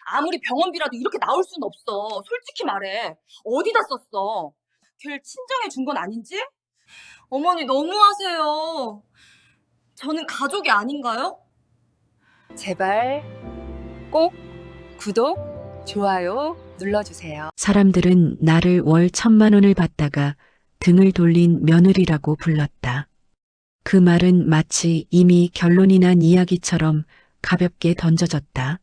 아무리 병원비라도 이렇게 나올 순 없어. 솔직히 말해. 어디다 썼어? 걔를 친정에 준 건 아닌지? 어머니 너무하세요. 저는 가족이 아닌가요? 제발 꼭 구독, 좋아요 눌러주세요. 사람들은 나를 월 1,000만 원을 받다가 등을 돌린 며느리라고 불렀다. 그 말은 마치 이미 결론이 난 이야기처럼 가볍게 던져졌다.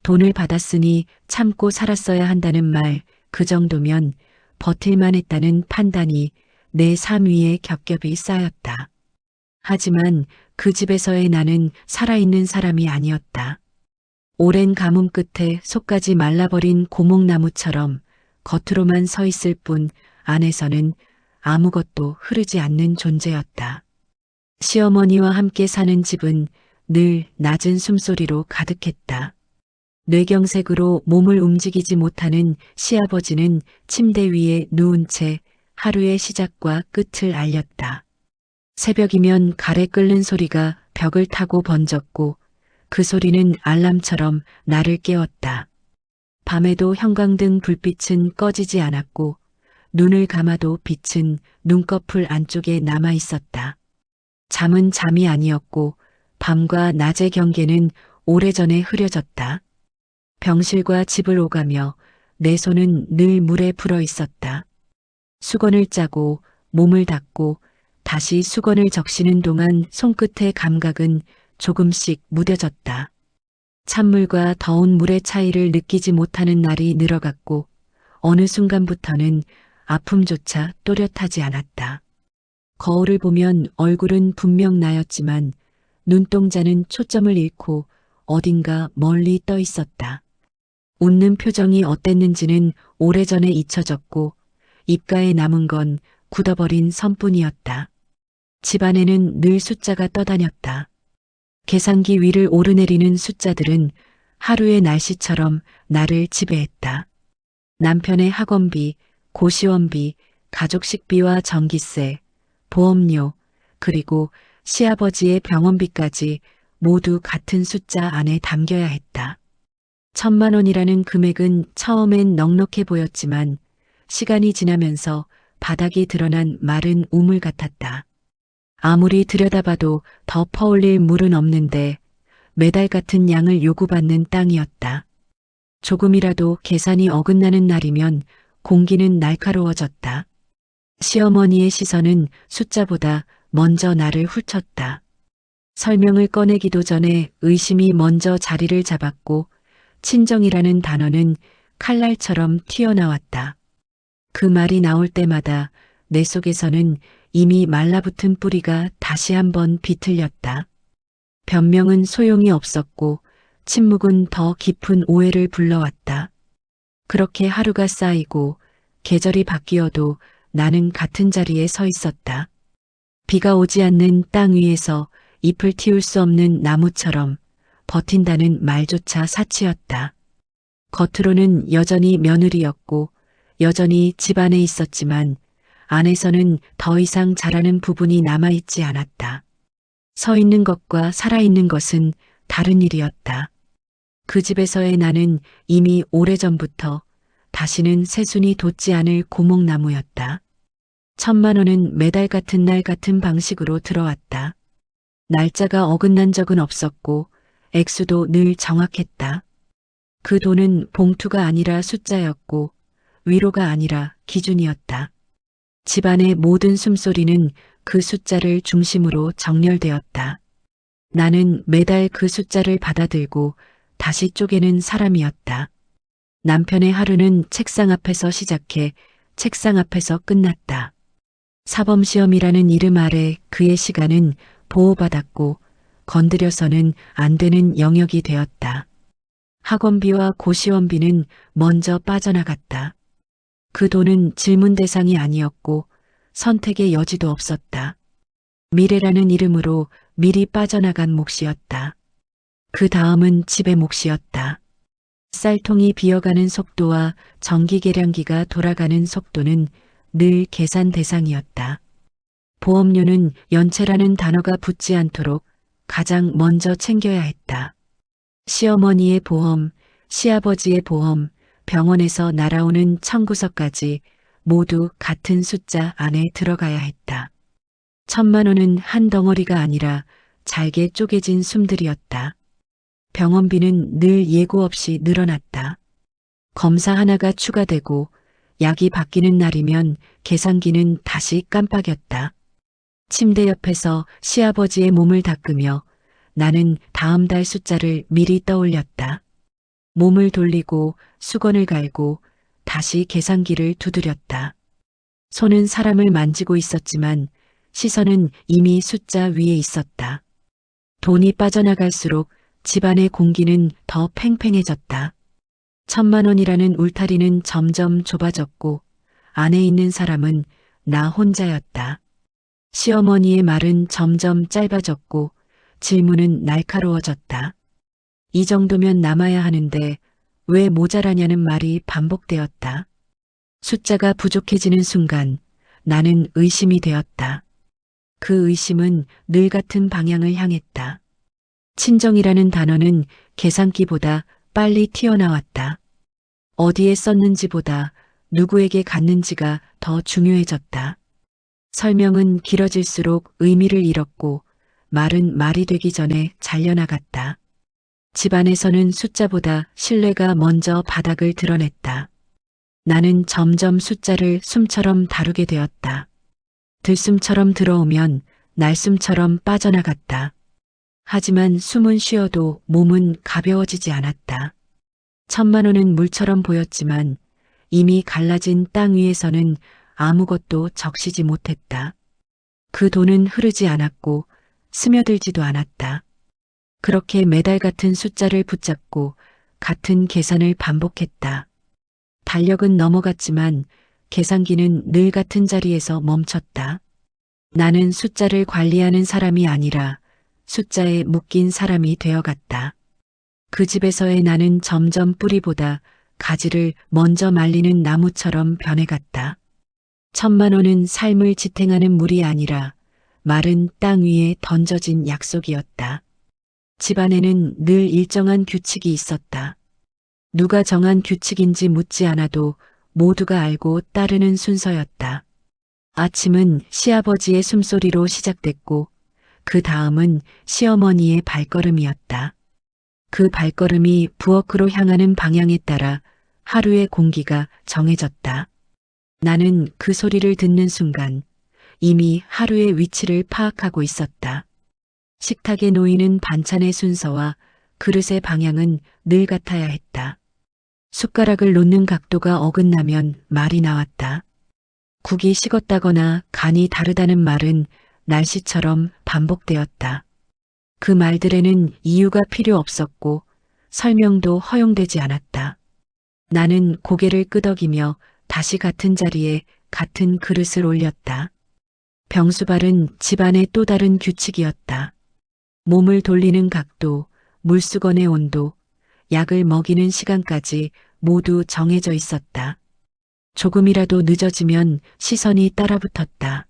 돈을 받았으니 참고 살았어야 한다는 말, 그 정도면 버틸만 했다는 판단이 내 삶 위에 겹겹이 쌓였다. 하지만 그 집에서의 나는 살아있는 사람이 아니었다. 오랜 가뭄 끝에 속까지 말라버린 고목나무처럼 겉으로만 서 있을 뿐 안에서는 아무것도 흐르지 않는 존재였다. 시어머니와 함께 사는 집은 늘 낮은 숨소리로 가득했다. 뇌경색으로 몸을 움직이지 못하는 시아버지는 침대 위에 누운 채 하루의 시작과 끝을 알렸다. 새벽이면 가래 끓는 소리가 벽을 타고 번졌고 그 소리는 알람처럼 나를 깨웠다. 밤에도 형광등 불빛은 꺼지지 않았고 눈을 감아도 빛은 눈꺼풀 안쪽에 남아 있었다. 잠은 잠이 아니었고 밤과 낮의 경계는 오래전에 흐려졌다. 병실과 집을 오가며 내 손은 늘 물에 불어 있었다. 수건을 짜고 몸을 닦고 다시 수건을 적시는 동안 손끝의 감각은 조금씩 무뎌졌다. 찬물과 더운 물의 차이를 느끼지 못하는 날이 늘어갔고 어느 순간부터는 아픔조차 또렷하지 않았다. 거울을 보면 얼굴은 분명 나였지만 눈동자는 초점을 잃고 어딘가 멀리 떠 있었다. 웃는 표정이 어땠는지는 오래전에 잊혀졌고 입가에 남은 건 굳어버린 선뿐이었다. 집안에는 늘 숫자가 떠다녔다. 계산기 위를 오르내리는 숫자들은 하루의 날씨처럼 나를 지배했다. 남편의 학원비, 고시원비, 가족식비와 전기세, 보험료, 그리고 시아버지의 병원비까지 모두 같은 숫자 안에 담겨야 했다. 1,000만 원이라는 금액은 처음엔 넉넉해 보였지만 시간이 지나면서 바닥이 드러난 마른 우물 같았다. 아무리 들여다봐도 더 퍼올릴 물은 없는데 매달 같은 양을 요구받는 땅이었다. 조금이라도 계산이 어긋나는 날이면 공기는 날카로워졌다. 시어머니의 시선은 숫자보다 먼저 나를 훑었다. 설명을 꺼내기도 전에 의심이 먼저 자리를 잡았고 친정이라는 단어는 칼날처럼 튀어나왔다. 그 말이 나올 때마다 내 속에서는 이미 말라붙은 뿌리가 다시 한번 비틀렸다. 변명은 소용이 없었고 침묵은 더 깊은 오해를 불러왔다. 그렇게 하루가 쌓이고 계절이 바뀌어도 나는 같은 자리에 서 있었다. 비가 오지 않는 땅 위에서 잎을 틔울 수 없는 나무처럼 버틴다는 말조차 사치였다. 겉으로는 여전히 며느리였고 여전히 집안에 있었지만 안에서는 더 이상 자라는 부분이 남아있지 않았다. 서 있는 것과 살아있는 것은 다른 일이었다. 그 집에서의 나는 이미 오래전부터 다시는 새순이 돋지 않을 고목나무였다. 1,000만 원은 매달 같은 날 같은 방식으로 들어왔다. 날짜가 어긋난 적은 없었고 액수도 늘 정확했다. 그 돈은 봉투가 아니라 숫자였고 위로가 아니라 기준이었다. 집안의 모든 숨소리는 그 숫자를 중심으로 정렬되었다. 나는 매달 그 숫자를 받아들고 다시 쪼개는 사람이었다. 남편의 하루는 책상 앞에서 시작해 책상 앞에서 끝났다. 사범시험이라는 이름 아래 그의 시간은 보호받았고 건드려서는 안 되는 영역이 되었다. 학원비와 고시원비는 먼저 빠져나갔다. 그 돈은 질문 대상이 아니었고 선택의 여지도 없었다. 미래라는 이름으로 미리 빠져나간 몫이었다. 그 다음은 집의 몫이었다. 쌀통이 비어가는 속도와 전기 계량기가 돌아가는 속도는 늘 계산 대상이었다. 보험료는 연체라는 단어가 붙지 않도록 가장 먼저 챙겨야 했다. 시어머니의 보험, 시아버지의 보험, 병원에서 날아오는 청구서까지 모두 같은 숫자 안에 들어가야 했다. 1,000만 원은 한 덩어리가 아니라 잘게 쪼개진 숨들이었다. 병원비는 늘 예고 없이 늘어났다. 검사 하나가 추가되고 약이 바뀌는 날이면 계산기는 다시 깜빡였다. 침대 옆에서 시아버지의 몸을 닦으며 나는 다음 달 숫자를 미리 떠올렸다. 몸을 돌리고 수건을 갈고 다시 계산기를 두드렸다. 손은 사람을 만지고 있었지만 시선은 이미 숫자 위에 있었다. 돈이 빠져나갈수록 집안의 공기는 더 팽팽해졌다. 1,000만 원이라는 울타리는 점점 좁아졌고 안에 있는 사람은 나 혼자였다. 시어머니의 말은 점점 짧아졌고 질문은 날카로워졌다. 이 정도면 남아야 하는데 왜 모자라냐는 말이 반복되었다. 숫자가 부족해지는 순간 나는 의심이 되었다. 그 의심은 늘 같은 방향을 향했다. 친정이라는 단어는 계산기보다 빨리 튀어나왔다. 어디에 썼는지보다 누구에게 갔는지가 더 중요해졌다. 설명은 길어질수록 의미를 잃었고 말은 말이 되기 전에 잘려나갔다. 집안에서는 숫자보다 신뢰가 먼저 바닥을 드러냈다. 나는 점점 숫자를 숨처럼 다루게 되었다. 들숨처럼 들어오면 날숨처럼 빠져나갔다. 하지만 숨은 쉬어도 몸은 가벼워지지 않았다. 1,000만 원은 물처럼 보였지만 이미 갈라진 땅 위에서는 아무것도 적시지 못했다. 그 돈은 흐르지 않았고 스며들지도 않았다. 그렇게 매달 같은 숫자를 붙잡고 같은 계산을 반복했다. 달력은 넘어갔지만 계산기는 늘 같은 자리에서 멈췄다. 나는 숫자를 관리하는 사람이 아니라 숫자에 묶인 사람이 되어갔다. 그 집에서의 나는 점점 뿌리보다 가지를 먼저 말리는 나무처럼 변해갔다. 1,000만 원은 삶을 지탱하는 물이 아니라 마른 땅 위에 던져진 약속이었다. 집안에는 늘 일정한 규칙이 있었다. 누가 정한 규칙인지 묻지 않아도 모두가 알고 따르는 순서였다. 아침은 시아버지의 숨소리로 시작됐고 그 다음은 시어머니의 발걸음이었다. 그 발걸음이 부엌으로 향하는 방향에 따라 하루의 공기가 정해졌다. 나는 그 소리를 듣는 순간 이미 하루의 위치를 파악하고 있었다. 식탁에 놓이는 반찬의 순서와 그릇의 방향은 늘 같아야 했다. 숟가락을 놓는 각도가 어긋나면 말이 나왔다. 국이 식었다거나 간이 다르다는 말은 날씨처럼 반복되었다. 그 말들에는 이유가 필요 없었고 설명도 허용되지 않았다. 나는 고개를 끄덕이며 다시 같은 자리에 같은 그릇을 올렸다. 병수발은 집안의 또 다른 규칙이었다. 몸을 돌리는 각도, 물수건의 온도, 약을 먹이는 시간까지 모두 정해져 있었다. 조금이라도 늦어지면 시선이 따라붙었다.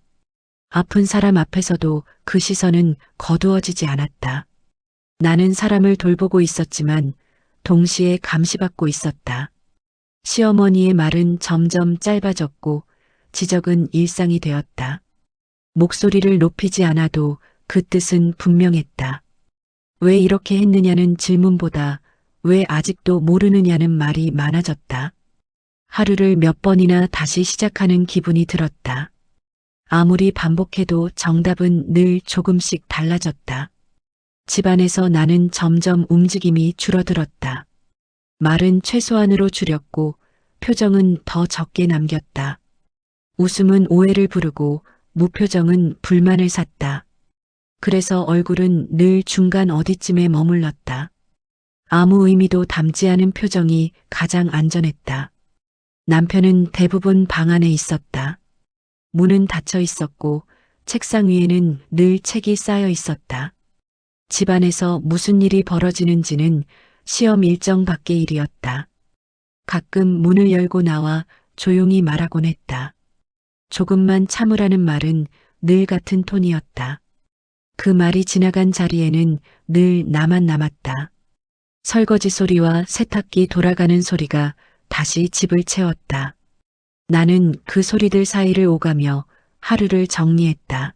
아픈 사람 앞에서도 그 시선은 거두어지지 않았다. 나는 사람을 돌보고 있었지만 동시에 감시받고 있었다. 시어머니의 말은 점점 짧아졌고 지적은 일상이 되었다. 목소리를 높이지 않아도 그 뜻은 분명했다. 왜 이렇게 했느냐는 질문보다 왜 아직도 모르느냐는 말이 많아졌다. 하루를 몇 번이나 다시 시작하는 기분이 들었다. 아무리 반복해도 정답은 늘 조금씩 달라졌다. 집안에서 나는 점점 움직임이 줄어들었다. 말은 최소한으로 줄였고 표정은 더 적게 남겼다. 웃음은 오해를 부르고 무표정은 불만을 샀다. 그래서 얼굴은 늘 중간 어디쯤에 머물렀다. 아무 의미도 담지 않은 표정이 가장 안전했다. 남편은 대부분 방 안에 있었다. 문은 닫혀 있었고 책상 위에는 늘 책이 쌓여 있었다. 집안에서 무슨 일이 벌어지는지는 시험 일정 밖의 일이었다. 가끔 문을 열고 나와 조용히 말하곤 했다. 조금만 참으라는 말은 늘 같은 톤이었다. 그 말이 지나간 자리에는 늘 나만 남았다. 설거지 소리와 세탁기 돌아가는 소리가 다시 집을 채웠다. 나는 그 소리들 사이를 오가며 하루를 정리했다.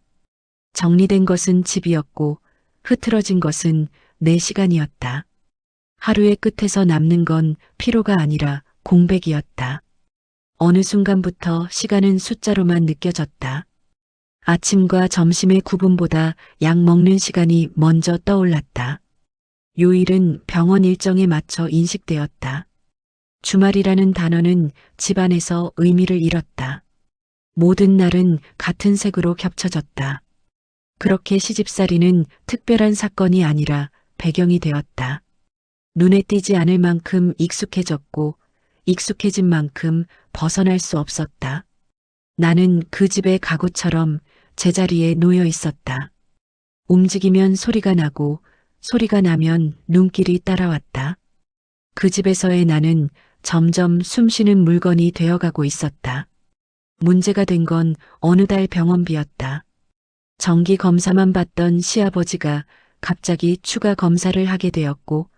정리된 것은 집이었고 흐트러진 것은 내 시간이었다. 하루의 끝에서 남는 건 피로가 아니라 공백이었다. 어느 순간부터 시간은 숫자로만 느껴졌다. 아침과 점심의 구분보다 약 먹는 시간이 먼저 떠올랐다. 요일은 병원 일정에 맞춰 인식되었다. 주말이라는 단어는 집안에서 의미를 잃었다. 모든 날은 같은 색으로 겹쳐졌다. 그렇게 시집살이는 특별한 사건이 아니라 배경이 되었다. 눈에 띄지 않을 만큼 익숙해졌고 익숙해진 만큼 벗어날 수 없었다. 나는 그 집의 가구처럼 제자리에 놓여 있었다. 움직이면 소리가 나고 소리가 나면 눈길이 따라왔다. 그 집에서의 나는 점점 숨쉬는 물건이 되어가고 있었다. 문제가 된 건 어느 달 병원비였다. 정기 검사만 받던 시아버지가 갑자기 추가 검사를 하게 되었고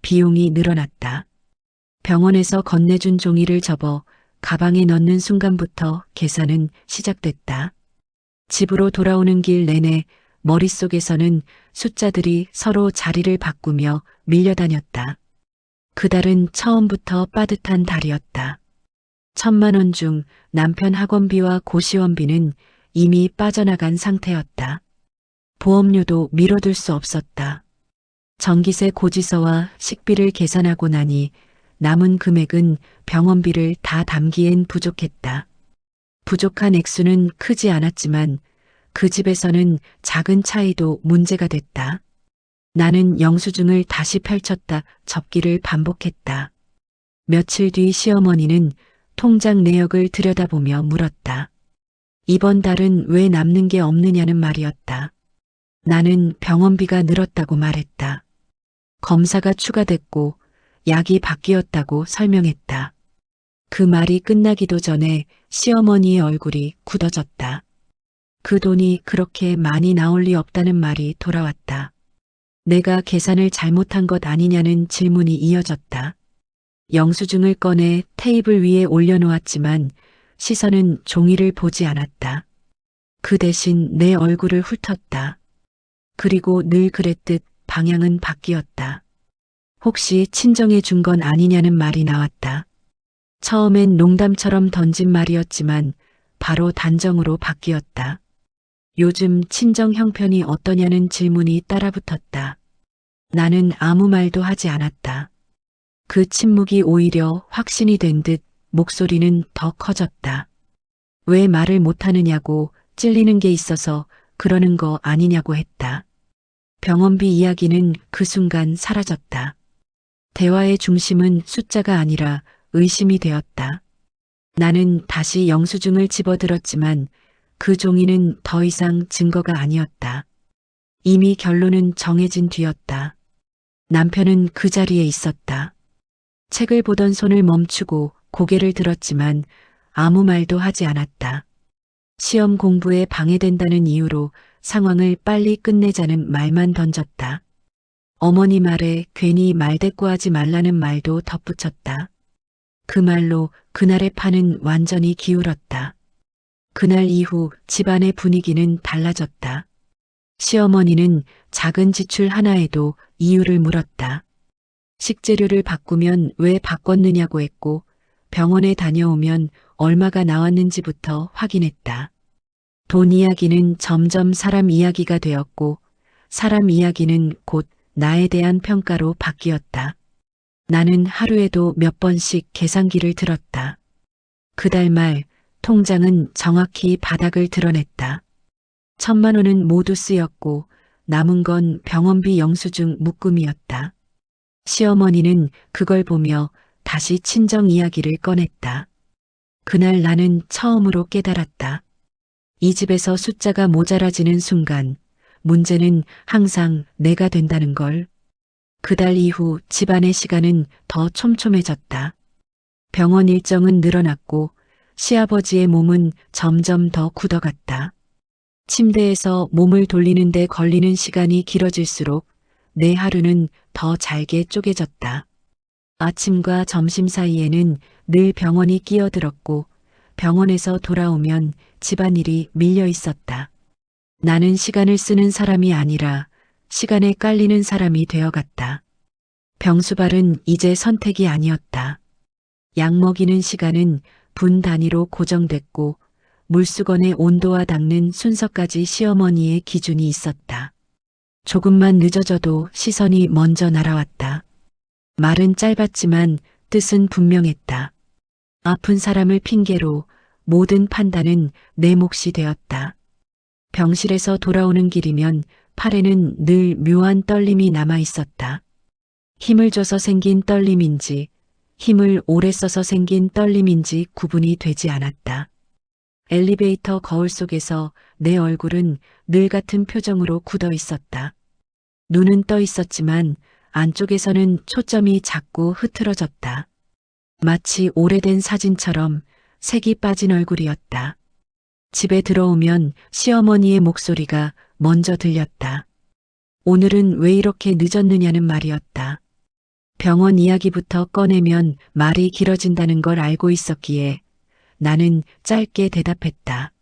비용이 늘어났다. 병원에서 건네준 종이를 접어 가방에 넣는 순간부터 계산은 시작됐다. 집으로 돌아오는 길 내내 머릿속에서는 숫자들이 서로 자리를 바꾸며 밀려다녔다. 그달은 처음부터 빠듯한 달이었다. 1,000만 원 중 남편 학원비와 고시원비는 이미 빠져나간 상태였다. 보험료도 미뤄둘 수 없었다. 전기세 고지서와 식비를 계산하고 나니 남은 금액은 병원비를 다 담기엔 부족했다. 부족한 액수는 크지 않았지만 그 집에서는 작은 차이도 문제가 됐다. 나는 영수증을 다시 펼쳤다 접기를 반복했다. 며칠 뒤 시어머니는 통장 내역을 들여다보며 물었다. 이번 달은 왜 남는 게 없느냐는 말이었다. 나는 병원비가 늘었다고 말했다. 검사가 추가됐고 약이 바뀌었다고 설명했다. 그 말이 끝나기도 전에 시어머니의 얼굴이 굳어졌다. 그 돈이 그렇게 많이 나올 리 없다는 말이 돌아왔다. 내가 계산을 잘못한 것 아니냐는 질문이 이어졌다. 영수증을 꺼내 테이블 위에 올려놓았지만 시선은 종이를 보지 않았다. 그 대신 내 얼굴을 훑었다. 그리고 늘 그랬듯 방향은 바뀌었다. 혹시 친정해 준 건 아니냐는 말이 나왔다. 처음엔 농담처럼 던진 말이었지만 바로 단정으로 바뀌었다. 요즘 친정 형편이 어떠냐는 질문이 따라붙었다. 나는 아무 말도 하지 않았다. 그 침묵이 오히려 확신이 된 듯 목소리는 더 커졌다. 왜 말을 못하느냐고 찔리는 게 있어서 그러는 거 아니냐고 했다. 병원비 이야기는 그 순간 사라졌다. 대화의 중심은 숫자가 아니라 의심이 되었다. 나는 다시 영수증을 집어들었지만 그 종이는 더 이상 증거가 아니었다. 이미 결론은 정해진 뒤였다. 남편은 그 자리에 있었다. 책을 보던 손을 멈추고 고개를 들었지만 아무 말도 하지 않았다. 시험 공부에 방해된다는 이유로 상황을 빨리 끝내자는 말만 던졌다. 어머니 말에 괜히 말대꾸하지 말라는 말도 덧붙였다. 그 말로 그날의 판은 완전히 기울었다. 그날 이후 집안의 분위기는 달라졌다. 시어머니는 작은 지출 하나에도 이유를 물었다. 식재료를 바꾸면 왜 바꿨느냐고 했고 병원에 다녀오면 얼마가 나왔는지부터 확인했다. 돈 이야기는 점점 사람 이야기가 되었고 사람 이야기는 곧 나에 대한 평가로 바뀌었다. 나는 하루에도 몇 번씩 계산기를 들었다. 그달 말 통장은 정확히 바닥을 드러냈다. 1,000만 원은 모두 쓰였고 남은 건 병원비 영수증 묶음이었다. 시어머니는 그걸 보며 다시 친정 이야기를 꺼냈다. 그날 나는 처음으로 깨달았다. 이 집에서 숫자가 모자라지는 순간 문제는 항상 내가 된다는 걸. 그달 이후 집안의 시간은 더 촘촘해졌다. 병원 일정은 늘어났고 시아버지의 몸은 점점 더 굳어갔다. 침대에서 몸을 돌리는데 걸리는 시간이 길어질수록 내 하루는 더 잘게 쪼개졌다. 아침과 점심 사이에는 늘 병원이 끼어들었고 병원에서 돌아오면 집안일이 밀려 있었다. 나는 시간을 쓰는 사람이 아니라 시간에 깔리는 사람이 되어갔다. 병수발은 이제 선택이 아니었다. 약 먹이는 시간은 분 단위로 고정됐고 물수건의 온도와 닦는 순서까지 시어머니의 기준이 있었다. 조금만 늦어져도 시선이 먼저 날아왔다. 말은 짧았지만 뜻은 분명했다. 아픈 사람을 핑계로 모든 판단은 내 몫이 되었다. 병실에서 돌아오는 길이면 팔에는 늘 묘한 떨림이 남아 있었다. 힘을 줘서 생긴 떨림인지 힘을 오래 써서 생긴 떨림인지 구분이 되지 않았다. 엘리베이터 거울 속에서 내 얼굴은 늘 같은 표정으로 굳어 있었다. 눈은 떠 있었지만 안쪽에서는 초점이 자꾸 흐트러졌다. 마치 오래된 사진처럼 색이 빠진 얼굴이었다. 집에 들어오면 시어머니의 목소리가 먼저 들렸다. 오늘은 왜 이렇게 늦었느냐는 말이었다. 병원 이야기부터 꺼내면 말이 길어진다는 걸 알고 있었기에 나는 짧게 대답했다.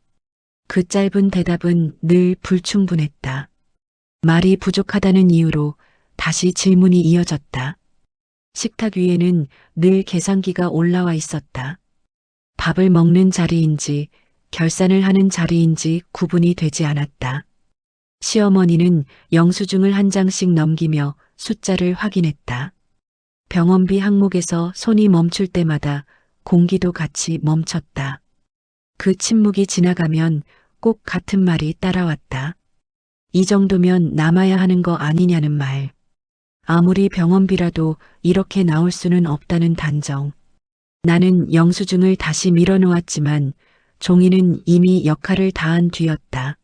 그 짧은 대답은 늘 불충분했다. 말이 부족하다는 이유로 다시 질문이 이어졌다. 식탁 위에는 늘 계산기가 올라와 있었다. 밥을 먹는 자리인지 결산을 하는 자리인지 구분이 되지 않았다. 시어머니는 영수증을 한 장씩 넘기며 숫자를 확인했다. 병원비 항목에서 손이 멈출 때마다 공기도 같이 멈췄다. 그 침묵이 지나가면 꼭 같은 말이 따라왔다. 이 정도면 남아야 하는 거 아니냐는 말. 아무리 병원비라도 이렇게 나올 수는 없다는 단정. 나는 영수증을 다시 밀어놓았지만 종이는 이미 역할을 다한 뒤였다.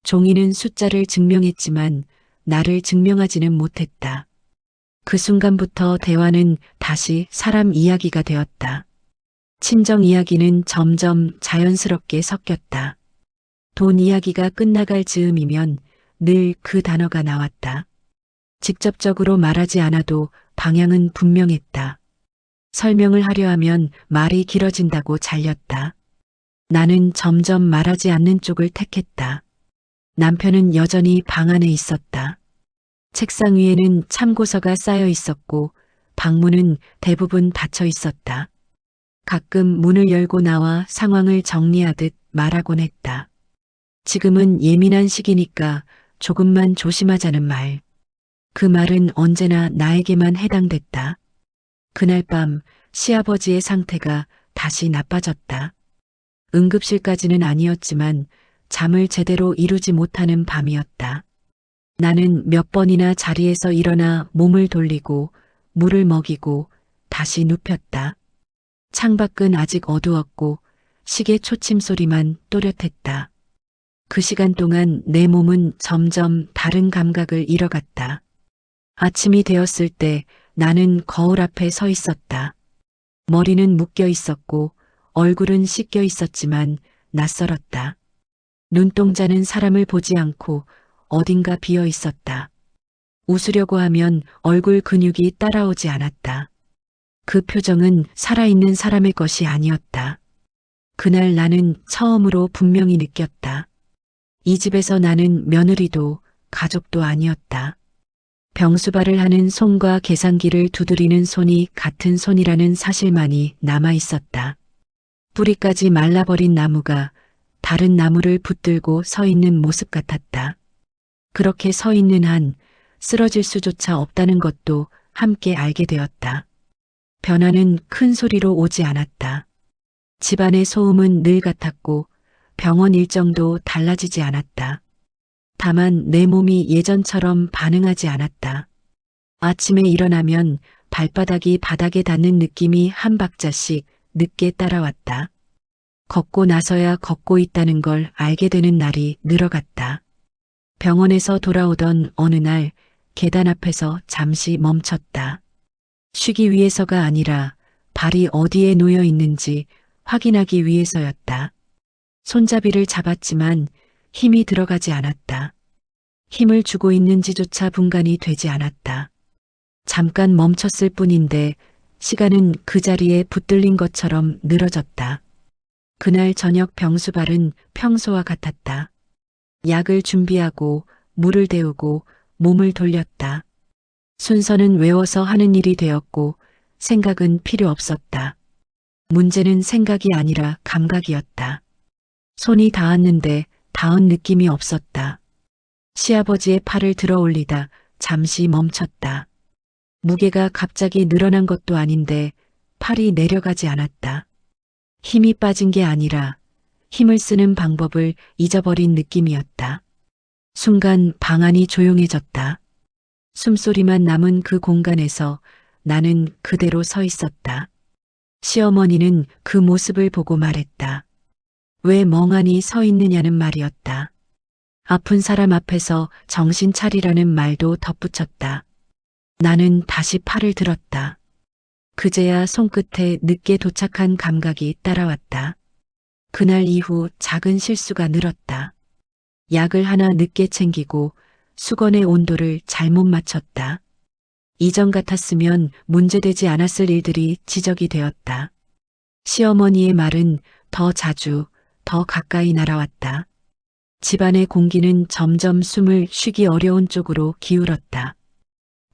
종이는 숫자를 증명했지만 나를 증명하지는 못했다. 그 순간부터 대화는 다시 사람 이야기가 되었다. 친정 이야기는 점점 자연스럽게 섞였다. 돈 이야기가 끝나갈 즈음이면 늘 그 단어가 나왔다. 직접적으로 말하지 않아도 방향은 분명했다. 설명을 하려 하면 말이 길어진다고 잘렸다. 나는 점점 말하지 않는 쪽을 택했다. 남편은 여전히 방 안에 있었다. 책상 위에는 참고서가 쌓여 있었고 방문은 대부분 닫혀 있었다. 가끔 문을 열고 나와 상황을 정리하듯 말하곤 했다. 지금은 예민한 시기니까 조금만 조심하자는 말. 그 말은 언제나 나에게만 해당됐다. 그날 밤 시아버지의 상태가 다시 나빠졌다. 응급실까지는 아니었지만 잠을 제대로 이루지 못하는 밤이었다. 나는 몇 번이나 자리에서 일어나 몸을 돌리고 물을 먹이고 다시 눕혔다. 창밖은 아직 어두웠고 시계 초침 소리만 또렷했다. 그 시간 동안 내 몸은 점점 다른 감각을 잃어갔다. 아침이 되었을 때 나는 거울 앞에 서 있었다. 머리는 묶여 있었고 얼굴은 씻겨 있었지만 낯설었다. 눈동자는 사람을 보지 않고 어딘가 비어 있었다. 웃으려고 하면 얼굴 근육이 따라오지 않았다. 그 표정은 살아있는 사람의 것이 아니었다. 그날 나는 처음으로 분명히 느꼈다. 이 집에서 나는 며느리도 가족도 아니었다. 병수발을 하는 손과 계산기를 두드리는 손이 같은 손이라는 사실만이 남아 있었다. 뿌리까지 말라버린 나무가 다른 나무를 붙들고 서 있는 모습 같았다. 그렇게 서 있는 한 쓰러질 수조차 없다는 것도 함께 알게 되었다. 변화는 큰 소리로 오지 않았다. 집안의 소음은 늘 같았고 병원 일정도 달라지지 않았다. 다만 내 몸이 예전처럼 반응하지 않았다. 아침에 일어나면 발바닥이 바닥에 닿는 느낌이 한 박자씩 늦게 따라왔다. 걷고 나서야 걷고 있다는 걸 알게 되는 날이 늘어갔다. 병원에서 돌아오던 어느 날 계단 앞에서 잠시 멈췄다. 쉬기 위해서가 아니라 발이 어디에 놓여 있는지 확인하기 위해서였다. 손잡이를 잡았지만 힘이 들어가지 않았다. 힘을 주고 있는지조차 분간이 되지 않았다. 잠깐 멈췄을 뿐인데 시간은 그 자리에 붙들린 것처럼 늘어졌다. 그날 저녁 병수발은 평소와 같았다. 약을 준비하고 물을 데우고 몸을 돌렸다. 순서는 외워서 하는 일이 되었고 생각은 필요 없었다. 문제는 생각이 아니라 감각이었다. 손이 닿았는데 닿은 느낌이 없었다. 시아버지의 팔을 들어 올리다 잠시 멈췄다. 무게가 갑자기 늘어난 것도 아닌데 팔이 내려가지 않았다. 힘이 빠진 게 아니라 힘을 쓰는 방법을 잊어버린 느낌이었다. 순간 방 안이 조용해졌다. 숨소리만 남은 그 공간에서 나는 그대로 서 있었다. 시어머니는 그 모습을 보고 말했다. 왜 멍하니 서 있느냐는 말이었다. 아픈 사람 앞에서 정신 차리라는 말도 덧붙였다. 나는 다시 팔을 들었다. 그제야 손끝에 늦게 도착한 감각이 따라왔다. 그날 이후 작은 실수가 늘었다. 약을 하나 늦게 챙기고 수건의 온도를 잘못 맞췄다. 이전 같았으면 문제되지 않았을 일들이 지적이 되었다. 시어머니의 말은 더 자주, 더 가까이 날아왔다. 집안의 공기는 점점 숨을 쉬기 어려운 쪽으로 기울었다.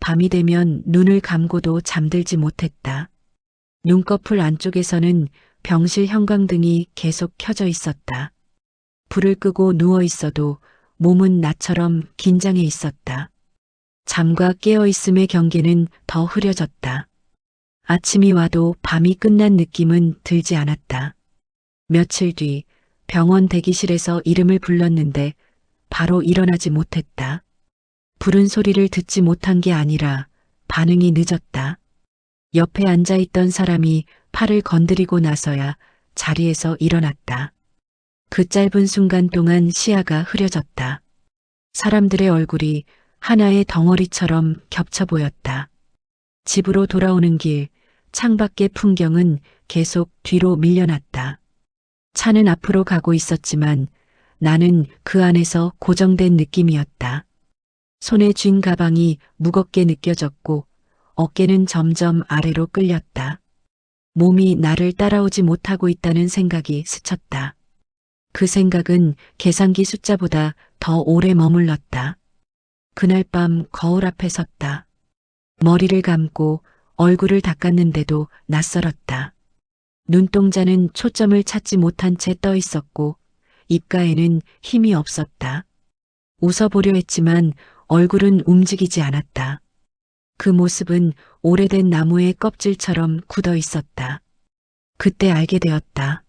밤이 되면 눈을 감고도 잠들지 못했다. 눈꺼풀 안쪽에서는 병실 형광등이 계속 켜져 있었다. 불을 끄고 누워 있어도 몸은 나처럼 긴장해 있었다. 잠과 깨어있음의 경계는 더 흐려졌다. 아침이 와도 밤이 끝난 느낌은 들지 않았다. 며칠 뒤 병원 대기실에서 이름을 불렀는데 바로 일어나지 못했다. 부른 소리를 듣지 못한 게 아니라 반응이 늦었다. 옆에 앉아있던 사람이 팔을 건드리고 나서야 자리에서 일어났다. 그 짧은 순간 동안 시야가 흐려졌다. 사람들의 얼굴이 하나의 덩어리처럼 겹쳐 보였다. 집으로 돌아오는 길, 창밖의 풍경은 계속 뒤로 밀려났다. 차는 앞으로 가고 있었지만 나는 그 안에서 고정된 느낌이었다. 손에 쥔 가방이 무겁게 느껴졌고 어깨는 점점 아래로 끌렸다. 몸이 나를 따라오지 못하고 있다는 생각이 스쳤다. 그 생각은 계산기 숫자보다 더 오래 머물렀다. 그날 밤 거울 앞에 섰다. 머리를 감고 얼굴을 닦았는데도 낯설었다. 눈동자는 초점을 찾지 못한 채 떠 있었고 입가에는 힘이 없었다. 웃어보려 했지만 얼굴은 움직이지 않았다. 그 모습은 오래된 나무의 껍질처럼 굳어 있었다. 그때 알게 되었다.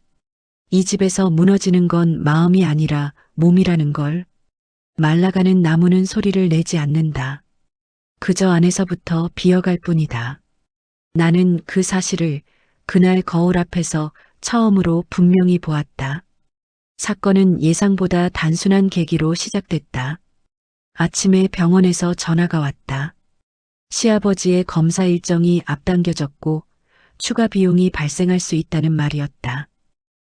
이 집에서 무너지는 건 마음이 아니라 몸이라는 걸. 말라가는 나무는 소리를 내지 않는다. 그저 안에서부터 비어갈 뿐이다. 나는 그 사실을 그날 거울 앞에서 처음으로 분명히 보았다. 사건은 예상보다 단순한 계기로 시작됐다. 아침에 병원에서 전화가 왔다. 시아버지의 검사 일정이 앞당겨졌고 추가 비용이 발생할 수 있다는 말이었다.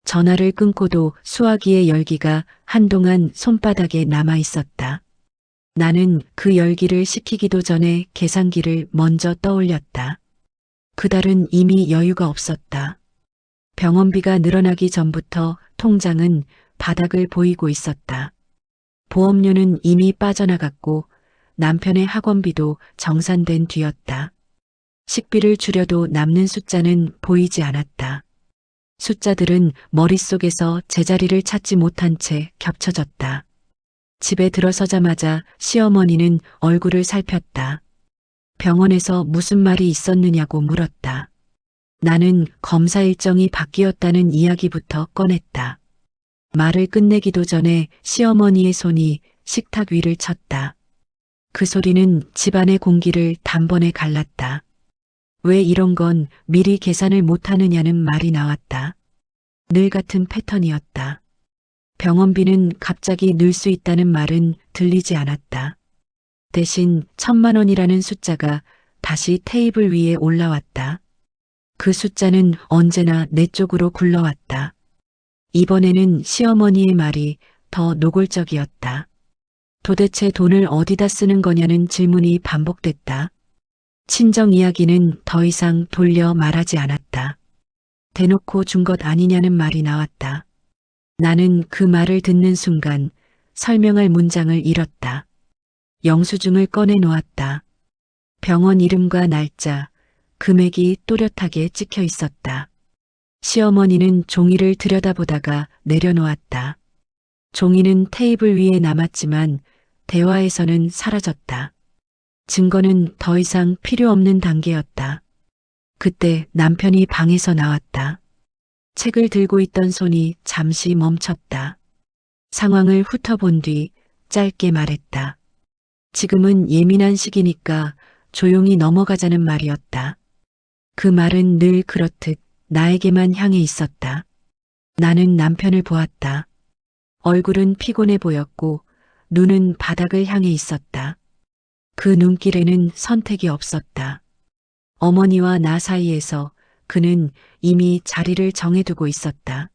전화를 끊고도 수화기의 열기가 한동안 손바닥에 남아 있었다. 나는 그 열기를 식히기도 전에 계산기를 먼저 떠올렸다. 그달은 이미 여유가 없었다. 병원비가 늘어나기 전부터 통장은 바닥을 보이고 있었다. 보험료는 이미 빠져나갔고 남편의 학원비도 정산된 뒤였다. 식비를 줄여도 남는 숫자는 보이지 않았다. 숫자들은 머릿속에서 제자리를 찾지 못한 채 겹쳐졌다. 집에 들어서자마자 시어머니는 얼굴을 살폈다. 병원에서 무슨 말이 있었느냐고 물었다. 나는 검사 일정이 바뀌었다는 이야기부터 꺼냈다. 말을 끝내기도 전에 시어머니의 손이 식탁 위를 쳤다. 그 소리는 집안의 공기를 단번에 갈랐다. 왜 이런 건 미리 계산을 못하느냐는 말이 나왔다. 늘 같은 패턴이었다. 병원비는 갑자기 늘 수 있다는 말은 들리지 않았다. 대신 1,000만 원이라는 숫자가 다시 테이블 위에 올라왔다. 그 숫자는 언제나 내 쪽으로 굴러왔다. 이번에는 시어머니의 말이 더 노골적이었다. 도대체 돈을 어디다 쓰는 거냐는 질문이 반복됐다. 친정 이야기는 더 이상 돌려 말하지 않았다. 대놓고 준 것 아니냐는 말이 나왔다. 나는 그 말을 듣는 순간 설명할 문장을 잃었다. 영수증을 꺼내 놓았다. 병원 이름과 날짜, 금액이 또렷하게 찍혀 있었다. 시어머니는 종이를 들여다보다가 내려놓았다. 종이는 테이블 위에 남았지만 대화에서는 사라졌다. 증거는 더 이상 필요 없는 단계였다. 그때 남편이 방에서 나왔다. 책을 들고 있던 손이 잠시 멈췄다. 상황을 훑어본 뒤 짧게 말했다. 지금은 예민한 시기니까 조용히 넘어가자는 말이었다. 그 말은 늘 그렇듯 나에게만 향해 있었다. 나는 남편을 보았다. 얼굴은 피곤해 보였고 눈은 바닥을 향해 있었다. 그 눈길에는 선택이 없었다. 어머니와 나 사이에서 그는 이미 자리를 정해두고 있었다.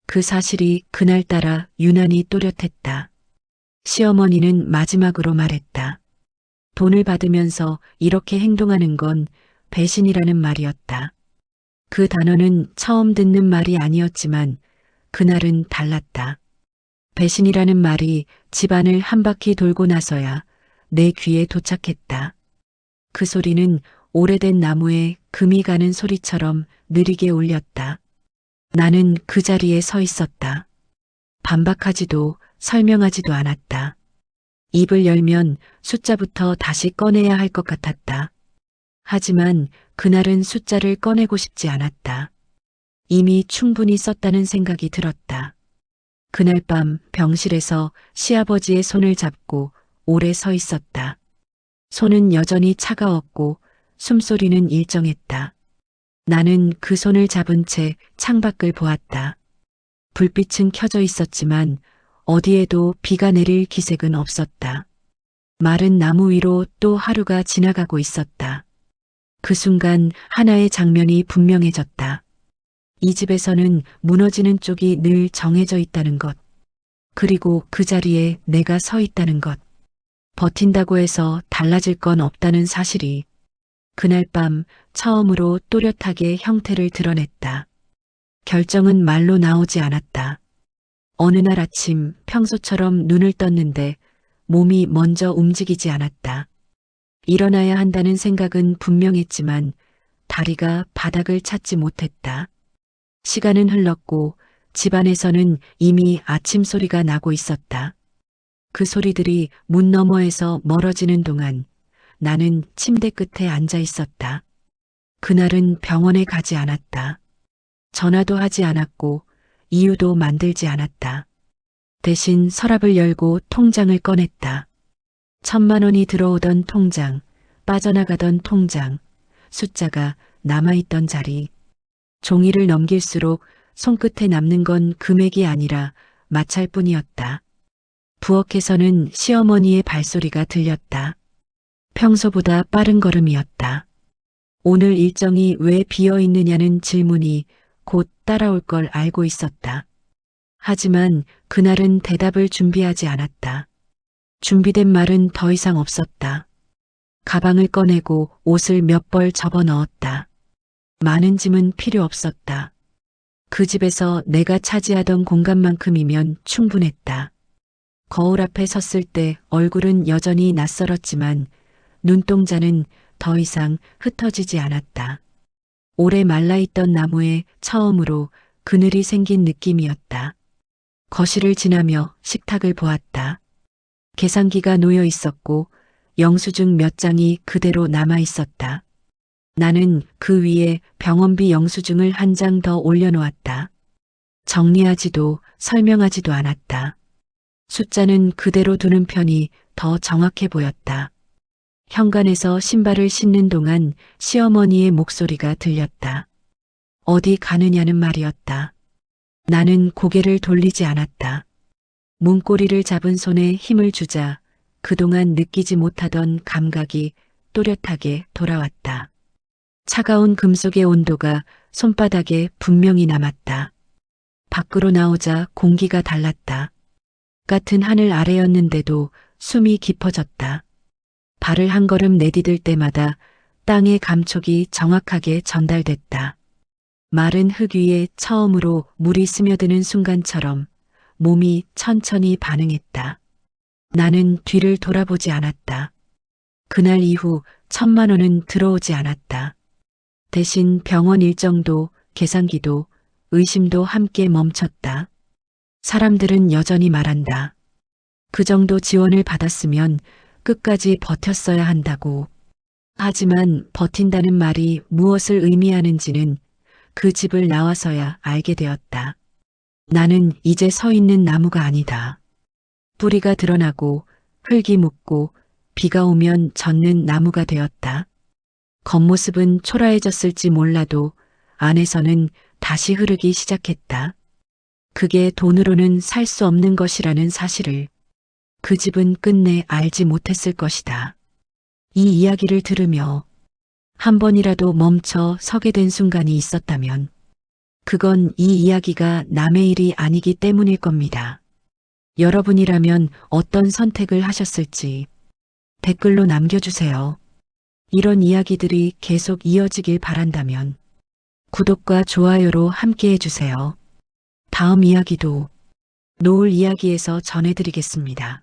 그 사실이 그날따라 유난히 또렷했다. 시어머니는 마지막으로 말했다. 돈을 받으면서 이렇게 행동하는 건 배신이라는 말이었다. 그 단어는 처음 듣는 말이 아니었지만 그날은 달랐다. 배신이라는 말이 집안을 한 바퀴 돌고 나서야 내 귀에 도착했다. 그 소리는 오래된 나무에 금이 가는 소리처럼 느리게 울렸다. 나는 그 자리에 서 있었다. 반박하지도 설명하지도 않았다. 입을 열면 숫자부터 다시 꺼내야 할 것 같았다. 하지만 그날은 숫자를 꺼내고 싶지 않았다. 이미 충분히 썼다는 생각이 들었다. 그날 밤 병실에서 시아버지의 손을 잡고 오래 서 있었다. 손은 여전히 차가웠고 숨소리는 일정했다. 나는 그 손을 잡은 채 창밖을 보았다. 불빛은 켜져 있었지만 어디에도 비가 내릴 기색은 없었다. 마른 나무 위로 또 하루가 지나가고 있었다. 그 순간 하나의 장면이 분명해졌다. 이 집에서는 무너지는 쪽이 늘 정해져 있다는 것. 그리고 그 자리에 내가 서 있다는 것. 버틴다고 해서 달라질 건 없다는 사실이 그날 밤 처음으로 또렷하게 형태를 드러냈다. 결정은 말로 나오지 않았다. 어느 날 아침 평소처럼 눈을 떴는데 몸이 먼저 움직이지 않았다. 일어나야 한다는 생각은 분명했지만 다리가 바닥을 찾지 못했다. 시간은 흘렀고 집안에서는 이미 아침 소리가 나고 있었다. 그 소리들이 문 너머에서 멀어지는 동안 나는 침대 끝에 앉아 있었다. 그날은 병원에 가지 않았다. 전화도 하지 않았고 이유도 만들지 않았다. 대신 서랍을 열고 통장을 꺼냈다. 1,000만 원이 들어오던 통장, 빠져나가던 통장, 숫자가 남아있던 자리. 종이를 넘길수록 손끝에 남는 건 금액이 아니라 마찰뿐이었다. 부엌에서는 시어머니의 발소리가 들렸다. 평소보다 빠른 걸음이었다. 오늘 일정이 왜 비어 있느냐는 질문이 곧 따라올 걸 알고 있었다. 하지만 그날은 대답을 준비하지 않았다. 준비된 말은 더 이상 없었다. 가방을 꺼내고 옷을 몇 벌 접어 넣었다. 많은 짐은 필요 없었다. 그 집에서 내가 차지하던 공간만큼이면 충분했다. 거울 앞에 섰을 때 얼굴은 여전히 낯설었지만 눈동자는 더 이상 흩어지지 않았다. 오래 말라있던 나무에 처음으로 그늘이 생긴 느낌이었다. 거실을 지나며 식탁을 보았다. 계산기가 놓여 있었고 영수증 몇 장이 그대로 남아 있었다. 나는 그 위에 병원비 영수증을 한 장 더 올려놓았다. 정리하지도 설명하지도 않았다. 숫자는 그대로 두는 편이 더 정확해 보였다. 현관에서 신발을 신는 동안 시어머니의 목소리가 들렸다. 어디 가느냐는 말이었다. 나는 고개를 돌리지 않았다. 문고리를 잡은 손에 힘을 주자 그동안 느끼지 못하던 감각이 또렷하게 돌아왔다. 차가운 금속의 온도가 손바닥에 분명히 남았다. 밖으로 나오자 공기가 달랐다. 같은 하늘 아래였는데도 숨이 깊어졌다. 발을 한 걸음 내디딜 때마다 땅의 감촉이 정확하게 전달됐다. 마른 흙 위에 처음으로 물이 스며드는 순간처럼 몸이 천천히 반응했다. 나는 뒤를 돌아보지 않았다. 그날 이후 1,000만 원은 들어오지 않았다. 대신 병원 일정도 계산기도 의심도 함께 멈췄다. 사람들은 여전히 말한다. 그 정도 지원을 받았으면 끝까지 버텼어야 한다고. 하지만 버틴다는 말이 무엇을 의미하는지는 그 집을 나와서야 알게 되었다. 나는 이제 서 있는 나무가 아니다. 뿌리가 드러나고 흙이 묻고 비가 오면 젖는 나무가 되었다. 겉모습은 초라해졌을지 몰라도 안에서는 다시 흐르기 시작했다. 그게 돈으로는 살 수 없는 것이라는 사실을 그 집은 끝내 알지 못했을 것이다. 이 이야기를 들으며 한 번이라도 멈춰 서게 된 순간이 있었다면 그건 이 이야기가 남의 일이 아니기 때문일 겁니다. 여러분이라면 어떤 선택을 하셨을지 댓글로 남겨주세요. 이런 이야기들이 계속 이어지길 바란다면 구독과 좋아요로 함께 해주세요. 다음 이야기도 노을 이야기에서 전해드리겠습니다.